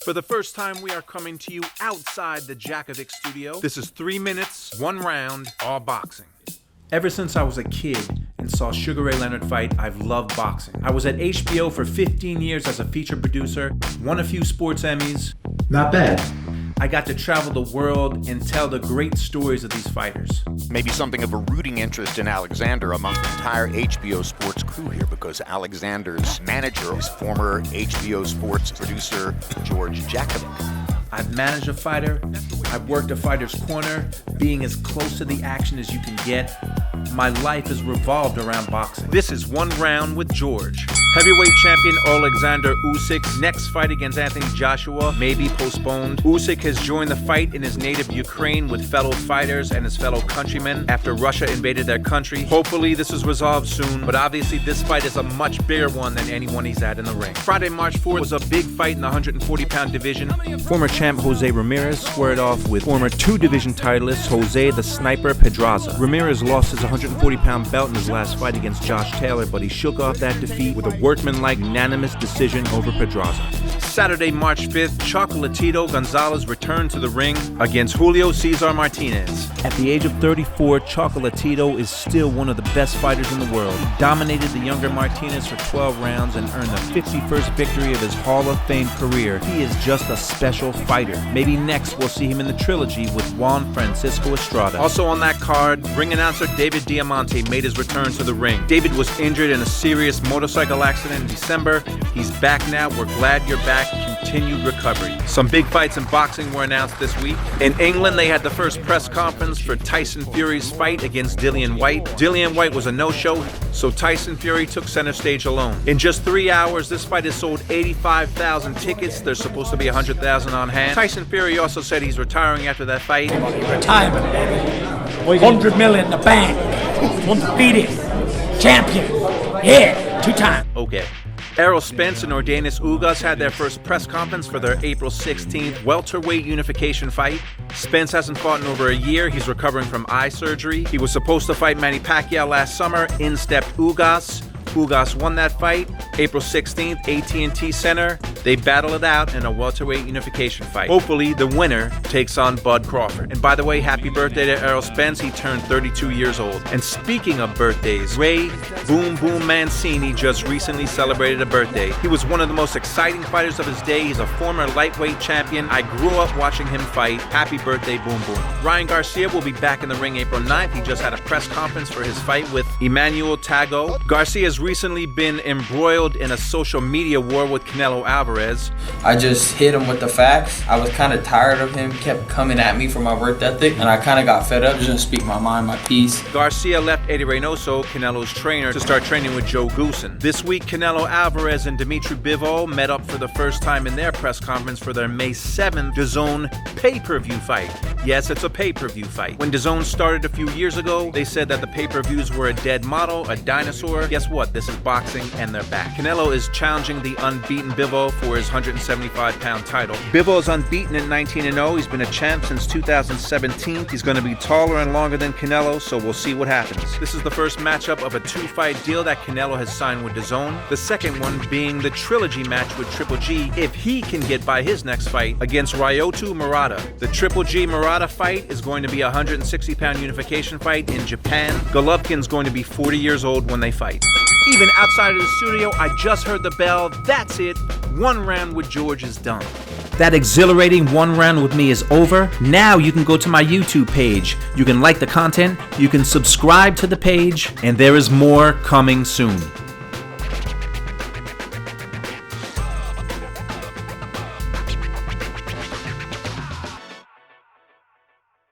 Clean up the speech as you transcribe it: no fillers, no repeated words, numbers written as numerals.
For the first time, we are coming to you outside the Jakovic studio. This is 3 minutes, 1 round, all boxing. Ever since I was a kid and saw Sugar Ray Leonard fight, I've loved boxing. I was at HBO for 15 years as a feature producer, won a few sports Emmys. Not bad. I got to travel the world and tell the great stories of these fighters. Maybe something of a rooting interest in Alexander among the entire HBO Sports crew here, because Alexander's manager is former HBO Sports producer George Jakovic. I've managed a fighter, I've worked a fighter's corner, being as close to the action as you can get. My life is revolved around boxing. This is 1 round with George. Heavyweight champion Alexander Usyk's next fight against Anthony Joshua may be postponed. Usyk has joined the fight in his native Ukraine with fellow fighters and his fellow countrymen after Russia invaded their country. Hopefully this is resolved soon, but obviously this fight is a much bigger one than anyone he's had in the ring. Friday, March 4th was a big fight in the 140-pound division. Former champ Jose Ramirez squared off with former 2-division titleist Jose the Sniper Pedraza. Ramirez lost his 140-pound belt in his last fight against Josh Taylor, but he shook off that defeat with a workmanlike unanimous decision over Pedraza. Saturday, March 5th, Chocolatito Gonzalez returned to the ring against Julio Cesar Martinez. At the age of 34, Chocolatito is still one of the best fighters in the world. He dominated the younger Martinez for 12 rounds and earned the 51st victory of his Hall of Fame career. He is just a special fighter. Maybe next we'll see him in the trilogy with Juan Francisco Estrada. Also on that card, ring announcer David Diamante made his return to the ring. David was injured in a serious motorcycle accident in December. He's back now. We're glad you're back. Continued recovery. Some big fights in boxing were announced this week. In England, they had the first press conference for Tyson Fury's fight against Dillian Whyte. Dillian Whyte was a no-show, so Tyson Fury took center stage alone. In just 3 hours, this fight has sold 85,000 tickets. There's supposed to be 100,000 on hand. Tyson Fury also said he's retiring after that fight. Retirement, baby. 100 million in the bank. Undefeated. Champion. Yeah, 2 times. Okay. Errol Spence and RAMIREZ-ESTRADA had their first press conference for their April 16th welterweight unification fight. Spence hasn't fought in over a year. He's recovering from eye surgery. He was supposed to fight Manny Pacquiao last summer. In stepped Ugas. Ugas won that fight. April 16th, AT&T Center. They battle it out in a welterweight unification fight. Hopefully, the winner takes on Bud Crawford. And by the way, happy birthday to Errol Spence. He turned 32 years old. And speaking of birthdays, Ray Boom Boom Mancini just recently celebrated a birthday. He was one of the most exciting fighters of his day. He's a former lightweight champion. I grew up watching him fight. Happy birthday, Boom Boom. Ryan Garcia will be back in the ring April 9th. He just had a press conference for his fight with Emmanuel Tago. Garcia has recently been embroiled in a social media war with Canelo Alvarez. I just hit him with the facts. I was kind of tired of him. He kept coming at me for my work ethic, and I kind of got fed up. Just gonna speak my mind, my piece. Garcia left Eddie Reynoso, Canelo's trainer, to start training with Joe Goosen. This week, Canelo Alvarez and Dimitri Bivol met up for the first time in their press conference for their May 7th DAZN pay-per-view fight. Yes, it's a pay-per-view fight. When DAZN started a few years ago, they said that the pay-per-views were a dead model, a dinosaur. Guess what? This is boxing, and they're back. Canelo is challenging the unbeaten Bivol for his 175-pound title. Bivol is unbeaten at 19-0. He's been a champ since 2017. He's going to be taller and longer than Canelo, so we'll see what happens. This is the first matchup of a 2-fight deal that Canelo has signed with DAZN. The second one being the trilogy match with Triple G, if he can get by his next fight against Ryoto Murata. The Triple G Murata fight is going to be a 160-pound unification fight in Japan. Golovkin's going to be 40 years old when they fight. Even outside of the studio, I just heard the bell. That's it. 1 round with George is done. That exhilarating 1 round with me is over. Now you can go to my YouTube page. You can like the content, you can subscribe to the page, and there is more coming soon.